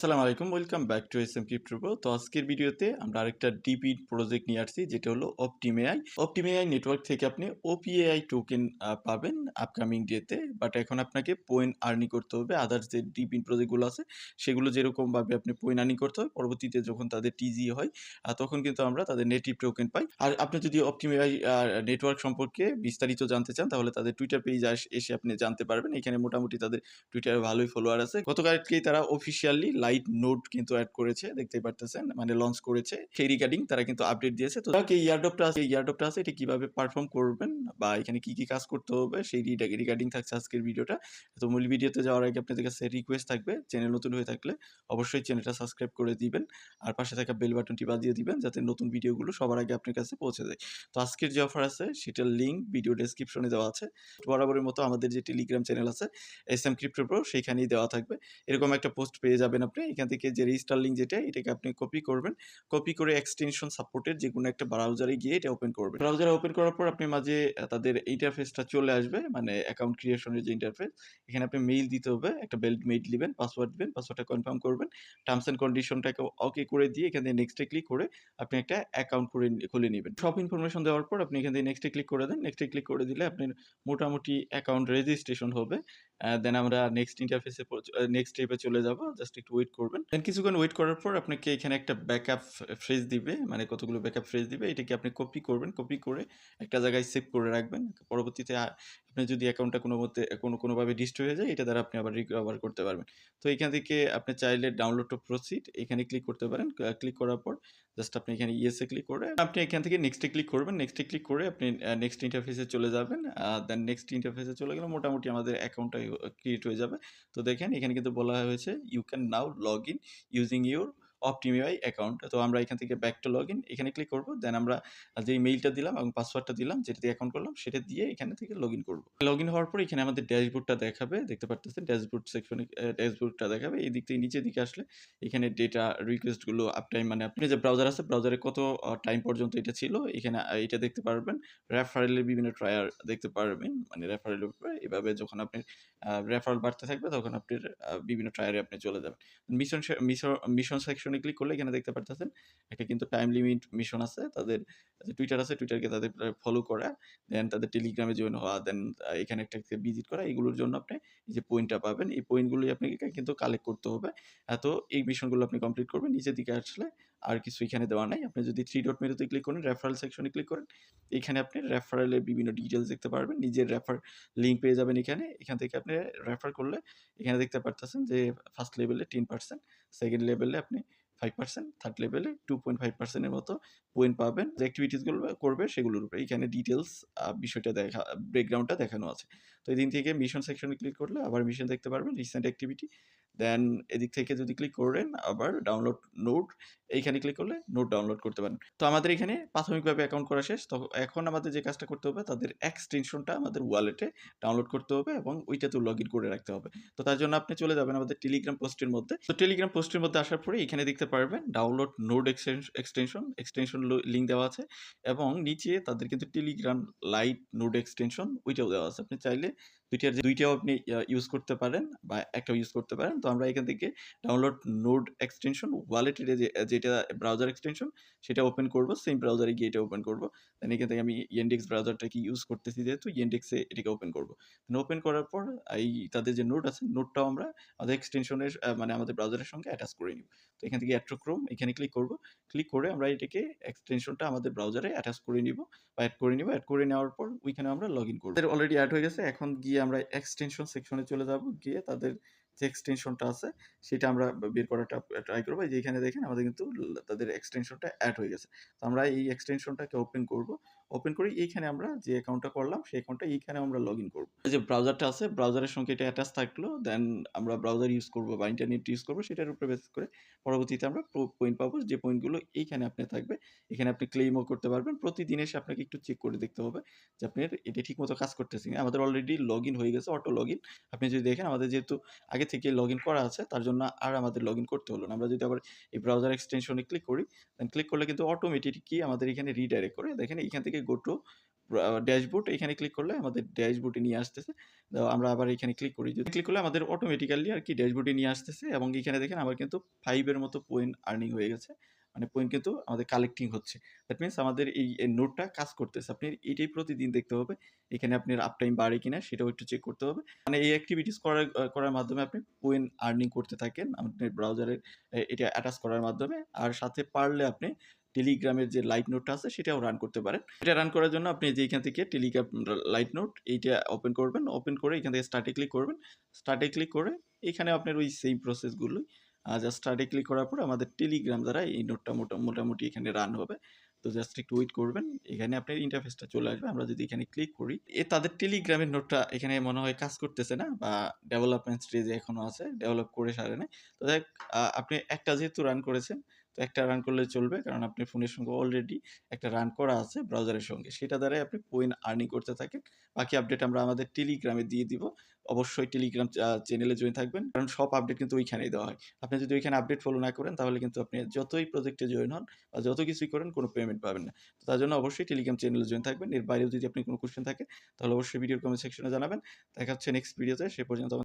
আসসালামু আলাইকুম, welcome back to S M crypto pro. তো আজকের ভিডিওতে আমরা আরেকটা ডিপি প্রজেক্ট নিয়ে আসছি, যেটা হলো অপটিমেআই। অপটিমেআই নেটওয়ার্ক থেকে আপনি ওপিএআই টোকেন পাবেন আপকামিং ডেতে। বাট এখন আপনাকে পয়েন্ট আর্নিং করতে হবে। আদার্স যে ডিপি প্রজেক্টগুলো আছে সেগুলো যেরকমভাবে আপনি পয়েন্ট আর্নিং করতে হয়, পরবর্তীতে যখন তাদের টিজি হয় তখন কিন্তু আমরা তাদের নেটিভ টোকেন পাই। আর আপনি যদি অপটিমেআই নেটওয়ার্ক সম্পর্কে বিস্তারিত জানতে চান, তাহলে তাদের টুইটার পেজ এসে আপনি জানতে পারবেন। এখানে মোটামুটি তাদের টুইটারে ভালোই ফলোয়ার আছে। গতকালকেই তারা অফিসিয়ালি লাইট নোড কিন্তু অ্যাড করেছে, দেখতেই পারতেছেন, মানে লঞ্চ করেছে। সেই রিগার্ডিং তারা কিন্তু আপডেট দিয়েছে। তো এই ইয়ারড্রপটা আছে এটা কিভাবে পারফর্ম করবেন বা এখানে কি কি কাজ করতে হবে সেই রিগার্ডিং থাকছে আজকের ভিডিওটা। তো মূল ভিডিওতে যাওয়ার আগে আপনাদের কাছে রিকোয়েস্ট থাকবে, চ্যানেল নতুন হয়ে থাকলে অবশ্যই চ্যানেলটা সাবস্ক্রাইব করে দিবেন আর পাশে থাকা বেল বাটনটি বাজিয়ে দিবেন, যাতে নতুন ভিডিওগুলো সবার আগে আপনার কাছে পৌঁছে যায়। তো আজকের যে অফার আছে সেটার লিঙ্ক ভিডিও ডেসক্রিপশনে দেওয়া আছে। বরাবরের মতো আমাদের যে টেলিগ্রাম চ্যানেল আছে এস এম ক্রিপ্টো প্রো, সেইখানেই দেওয়া থাকবে। এরকম একটা পোস্ট পেয়ে যাবেন আপনি। এখান থেকে যে রেজিস্টার লিঙ্ক যেটা, এটাকে আপনি কপি করবেন। কপি করে এক্সটেনশন সাপোর্টের যে কোনো একটা ব্রাউজারে গিয়ে এটা ওপেন করবেন। ব্রাউজারে ওপেন করার পর আপনি মাঝে তাদের ইন্টারফেসটা চলে আসবে, মানে অ্যাকাউন্ট ক্রিয়েশনের যে ইন্টারফেস। এখানে আপনি মেইল দিতে হবে, একটা মেইল দিবেন, পাসওয়ার্ড দিবেন, পাসওয়ার্ডটা কনফার্ম করবেন, টার্মস অ্যান্ড কন্ডিশনটাকে ওকে করে দিয়ে এখান থেকে নেক্সটে ক্লিক করে আপনি একটা অ্যাকাউন্ট খুলে নেবেন। সব ইনফরমেশন দেওয়ার পর আপনি এখান থেকে নেক্সটে ক্লিক করে দেন। নেক্সটে ক্লিক করে দিলে আপনার মোটামুটি অ্যাকাউন্ট রেজিস্ট্রেশন হবে। দেন আমরা নেক্সট স্টেপে চলে যাব। জাস্ট একটু ওয়েট করবেন। দেন কিছুক্ষণ ওয়েট করার পর আপনাকে এখানে একটা ব্যাকআপ ফ্রেজ দিবে, মানে কতগুলো ব্যাকআপ ফ্রেজ দিবে। এটাকে আপনি কপি করবেন, কপি করে একটা জায়গায় সেভ করে রাখবেন। পরবর্তীতে আপনি যদি অ্যাকাউন্টটা কোনোভাবে ডিস্ট্রয় হয়ে যায়, এটা দ্বারা আপনি আবার রিকভার করতে পারবেন। তো এখান থেকে আপনি চাইলে ডাউনলোড টু প্রসিড এখানে ক্লিক করতে পারেন। ক্লিক করার পর জাস্ট আপনি এখানে ইয়েসে ক্লিক করে আপনি এখান থেকে নেক্সটে ক্লিক করবেন। নেক্সটে ক্লিক করে আপনি নেক্সট ইন্টারফেসে চলে যাবেন। দেন নেক্সট ইন্টারফেসে চলে গেলে মোটামুটি আমাদের অ্যাকাউন্টটা ক্রিয়েট হয়ে যাবে। তো দেখেন এখানে কিন্তু বলা হয়েছে you can now log in using your OptimAI account. তো আমরা এখান থেকে ব্যাক টু লগ ইন এখানে ক্লিক করব। দেন আমরা যে মেইলটা দিলাম এবং পাসওয়ার্ডটা দিলাম, যেটা দিয়ে অ্যাকাউন্ট করলাম, সেটা দিয়ে এখানে থেকে লগ ইন করবো। লগ ইন হওয়ার পর এখানে আমাদের ড্যাশবোর্ডটা দেখাবে, দেখতে পারতেছেন ড্যাশবোর্ড সেকশনে ড্যাশবোর্ডটা দেখাবে। এই দিক থেকে নিচের দিকে আসলে এখানে ডেটা রিকোয়েস্টগুলো আপ টাইম, মানে আপনি যে ব্রাউজার আছে ব্রাউজারে কত টাইম পর্যন্ত এটা ছিল, এখানে এটা দেখতে পারবেন। রেফারেলের বিভিন্ন ট্রায়ার দেখতে পারবেন, মানে রেফারেলের উপরে এভাবে যখন আপনি রেফারেল বাড়তে থাকবে তখন আপনার বিভিন্ন ট্রায়ারে আপনি চলে যাবেন। মিশন সেকশনে ক্লিক করলে এখানে দেখতে পারতেছেন একটা কিন্তু টাইম লিমিট মিশন আছে। তাদের যে টুইটার আছে, টুইটারকে তাদের ফলো করা, দেন তাদের টেলিগ্রামে জয়েন হওয়া, দেন এখানে একটা ভিজিট করা, এগুলোর জন্য আপনি এই যে পয়েন্টটা পাবেন, এই পয়েন্টগুলোই আপনাকে কিন্তু কালেক্ট করতে হবে। তো এই মিশনগুলো আপনি কমপ্লিট করবেন। নিচের দিকে আসলে আর কিছু এখানে দেওয়া নাই। আপনি যদি থ্রি ডট মেনুতে ক্লিক করেন, রেফারেল সেকশনে ক্লিক করেন, এখানে আপনি রেফারেলের বিভিন্ন ডিটেলস দেখতে পারবেন। নিজের লিঙ্ক পেয়ে যাবেন এখানে। এখান থেকে আপনি রেফার করলে এখানে দেখতে পারতেছেন যে ফার্স্ট লেভেলে 10%, সেকেন্ড লেভেলে আপনি 5%, থার্ড লেভেলে 2.5% এর মতো পয়েন্ট পাবেন। যে অ্যাক্টিভিটিসগুলো করবে সেগুলোর উপরে এখানে ডিটেলস বিষয়টা ব্রেকগ্রাউন্ডটা দেখানো আছে। তো এদিন থেকে মিশন সেকশনে ক্লিক করলে আবার মিশন দেখতে পারবেন, রিসেন্ট অ্যাক্টিভিটি। দেন এদিক থেকে যদি ক্লিক করেন আবার ডাউনলোড নোট, এইখানে ক্লিক করলে নোট ডাউনলোড করতে পারেন। তো আমাদের এখানে প্রাথমিকভাবে অ্যাকাউন্ট করা শেষ। তো এখন আমাদের যে কাজটা করতে হবে, তাদের এক্সটেনশনটা আমাদের ওয়ালেটে ডাউনলোড করতে হবে এবং ওইটাতেও লগ ইন করে রাখতে হবে। তো তার জন্য আপনি চলে যাবেন আমাদের টেলিগ্রাম পোস্টের মধ্যে। তো টেলিগ্রাম পোস্টের মধ্যে আসার পরে এখানে দেখতে পারবেন ডাউনলোড নোড এক্সটেনশন লিঙ্ক দেওয়া আছে এবং নিচে তাদের কিন্তু টেলিগ্রাম লাইট নোড এক্সটেনশন ওইটাও দেওয়া আছে। আপনি চাইলে দুইটাও আপনি ইউজ করতে পারেন বা একটাও ইউজ করতে পারেন। তো আমরা এখান থেকে ডাউনলোড নোড এক্সটেনশন ওয়ালেটের যেটা ব্রাউজার এক্সটেনশন সেটা ওপেন করব। সেম ব্রাউজারে গিয়ে এটা ওপেন করব। দেন এখান থেকে আমি Yandex ব্রাউজারটাকে ইউজ করতেছি, যেহেতু Yandex-এ এটাকে ওপেন করব। ওপেন করার পর এই তাদের যে নোড আছে, নোডটাও আমরা আমাদের এক্সটেনশনের মানে আমাদের ব্রাউজারের সঙ্গে অ্যাটাচ করে নিব। তো এখান থেকে অ্যাড টু ক্রোম এখানে ক্লিক করব। ক্লিক করে আমরা এটাকে এক্সটেনশনটা আমাদের ব্রাউজারে অ্যাটাচ করে নিব বা অ্যাড করে নিব। অ্যাড করে নেওয়ার পর ওইখানে আমরা লগ ইন করব। অলরেডি অ্যাড হয়ে গেছে। এখন গিয়ে আমরা এক্সটেনশন সেকশনে চলে যাব। গিয়ে তাদের যে এক্সটেনশনটা আছে সেটা আমরা বের করাটা ট্রাই করব। এই যে এখানে দেখেন আমাদের কিন্তু তাদের এক্সটেনশনটা অ্যাড হয়ে গেছে। তো আমরা এই এক্সটেনশনটাকে ওপেন করব। ওপেন করে এইখানে আমরা যে অ্যাকাউন্টটা করলাম সেই অ্যাকাউন্টটা এইখানে আমরা লগ ইন করব। যে ব্রাউজারটা আছে ব্রাউজারের সঙ্গে এটা অ্যাটাচ থাকলো, দেন আমরা ব্রাউজার ইউজ করব বা ইন্টারনেট ইউজ করব, সেটার উপরে বেস করে পরবর্তীতে আমরা পয়েন্ট পাবো। যে পয়েন্টগুলো এইখানে আপনি থাকবে, এখানে আপনি ক্লেইমও করতে পারবেন। প্রতিদিন এসে আপনাকে একটু চেক করে দেখতে হবে যে আপনার এটা ঠিকমতো কাজ করতেছে কিনা। আমাদের অলরেডি লগ ইন হয়ে গেছে, অটো লগ ইন। আপনি যদি দেখেন আমাদের যেহেতু আগে থেকে লগ ইন করা আছে, তার জন্য আর আমাদের লগ ইন করতে হলো না। আমরা যদি আবার এই ব্রাউজার এক্সটেনশনে ক্লিক করি, দেন ক্লিক করলে কিন্তু অটোমেটিকই আমাদের এখানে রিডাইরেক্ট করে। দেখেন এইখান থেকে গো টু ড্যাশবোর্ড এখানে ক্লিক করলে আমাদের ড্যাশবোর্ডে নিয়ে আসতেছে। তো আমরা আবার এখানে ক্লিক করি। যদি ক্লিক করলে আমাদের অটোমেটিক্যালি আরকি ড্যাশবোর্ডে নিয়ে আসতেছে এবং এখানে দেখেন আমার কিন্তু 5 এর মতো পয়েন্ট আর্নিং হয়ে গেছে। মানে পয়েন্ট কিন্তু আমাদের কালেক্টিং হচ্ছে। দ্যাট মিনস আমাদের এই নোটটা কাজ করতেছে। আপনি এটাই প্রতিদিন দেখতে হবে। এখানে আপনার আপটাইম বাড়ে কিনা সেটাও একটু চেক করতে হবে। মানে এই এক্টিভিটিস করার মাধ্যমে আপনি পয়েন্ট আর্নিং করতে থাকেন আপনার ব্রাউজারে এটা অ্যাটাচ করার মাধ্যমে। আর সাথে পারলে আপনি টেলিগ্রামের যে লাইট নোটটা আছে সেটাও রান করতে পারেন। এটা রান করার জন্য আপনি যে এখান থেকে টেলিগ্রাম লাইট নোট এইটা ওপেন করবেন। ওপেন করে এখান থেকে স্টার্টে ক্লিক করবেন। স্টার্টে ক্লিক করে এখানে আপনার ওই সেম প্রসেসগুলোই জাস্ট স্টার্টে ক্লিক করার পরে আমাদের টেলিগ্রাম দ্বারা এই নোটটা মোটামুটি এখানে রান হবে। তো জাস্ট একটু ওয়েট করবেন। এখানে আপনার ইন্টারফেসটা চলে আসবে। আমরা যদি এখানে ক্লিক করি, তাদের টেলিগ্রামের নোটটা এখানে মনে হয় কাজ করতেছে না বা ডেভেলপমেন্ট স্টেজে এখনো আছে। ডেভেলপ করে সারে নাই। তো যাই হোক আপনি একটা যেহেতু রান করেছেন, তো একটা রান করলে চলবে। কারণ আপনার ফোনের সঙ্গে অলরেডি একটা রান করা আছে ব্রাউজারের সঙ্গে। সেটা দ্বারাই আপনি পয়েন্ট আর্নিং করতে থাকেন। বাকি আপডেট আমরা আমাদের টেলিগ্রামে দিয়ে দিব। অবশ্যই টেলিগ্রাম চ্যানেলে জয়েন থাকবেন। কারণ সব আপডেট কিন্তু ওইখানেই দেওয়া হয়। আপনি যদি ওইখানে আপডেট ফলো না করেন তাহলে কিন্তু আপনি যতই প্রজেক্টে জয়েন হন বা যত কিছুই করেন কোনো পেমেন্ট পাবেন না। তো তার জন্য অবশ্যই টেলিগ্রাম চ্যানেলে জয়েন থাকবেন। এর বাইরেও যদি আপনি কোনো কোয়েশ্চেন থাকে তাহলে অবশ্যই ভিডিওর কমেন্ট সেকশনে জানাবেন। দেখা হচ্ছে নেক্সট ভিডিওতে। সে পর্যন্ত